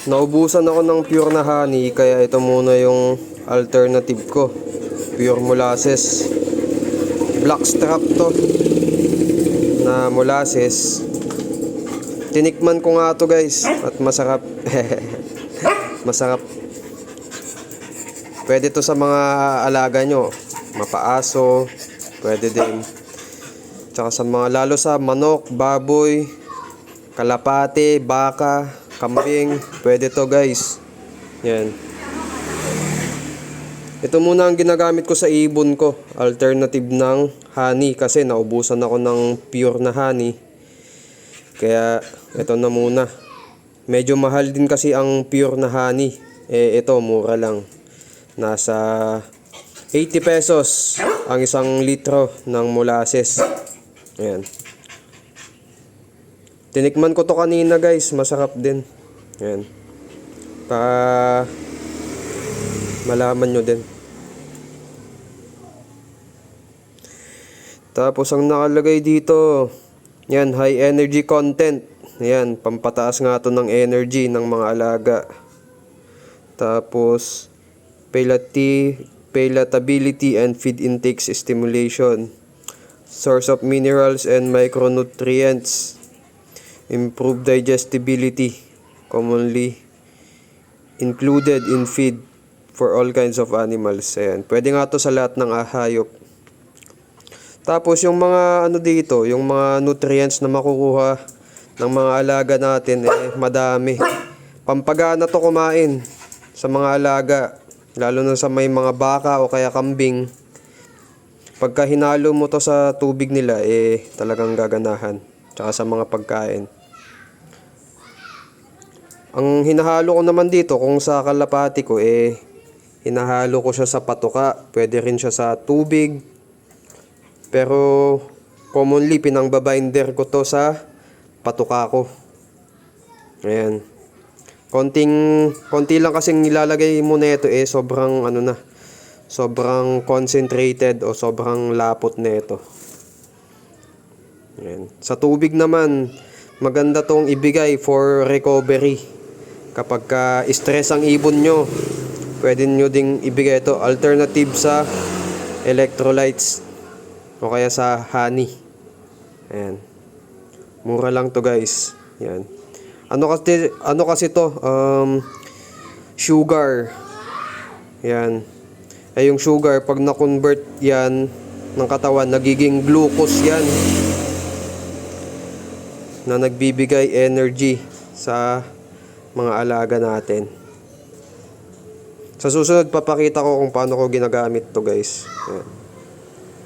Naubusan ako ng pure na honey, kaya ito muna yung alternative ko. Pure molasses. Blackstrap to na molasses. Tinikman ko nga to guys at masarap. Masarap. Pwede to sa mga alaga nyo. Mapaaso. Pwede din. Tsaka sa mga, lalo sa manok, baboy, kalapate, baka, kambing, pwede to guys. Yan. Ito muna ang ginagamit ko sa ibon ko. Alternative ng honey kasi naubusan ako ng pure na honey. Kaya ito na muna. Medyo mahal din kasi ang pure na honey. Ito mura lang. Nasa 80 pesos ang 1 litro ng molasses. Ayan. Tinikman ko to kanina guys, masarap din. Ayan. Para malaman nyo din. Tapos ang nakalagay dito, yan, high energy content. Ayan, pampataas nga to ng energy ng mga alaga. Tapos palatability and feed intake stimulation. Source of minerals and micronutrients. Improve digestibility. Commonly included in feed for all kinds of animals. Ayan. Pwede nga to sa lahat ng hayop. Tapos yung mga ano dito, yung mga nutrients na makukuha ng mga alaga natin, madami. Pampagana to kumain sa mga alaga. Lalo na sa may mga baka o kaya kambing. Pagka hinalo mo to sa tubig nila, talagang gaganahan. Tsaka sa mga pagkain. Ang hinahalo ko naman dito, kung sa kalapati ko, hinahalo ko siya sa patuka. Pwede rin siya sa tubig. Pero commonly, pinangbabinder ko to sa patuka ko. Ayan. Konti lang kasing nilalagay mo nito, sobrang ano na. Sobrang concentrated o sobrang lapot nito. Ayan. Sa tubig naman, maganda tong ibigay for recovery. Kapag stress ang ibon nyo, pwede nyo ding ibigay ito. Alternative sa electrolytes o kaya sa honey. Ayan. Mura lang to guys. Ayan. Ano kasi to? Sugar. Ayan. Yung sugar, pag na-convert yan ng katawan, nagiging glucose yan. Na nagbibigay energy sa mga alaga natin. Sa susunod, papakita ko kung paano ko ginagamit to guys. Ayan.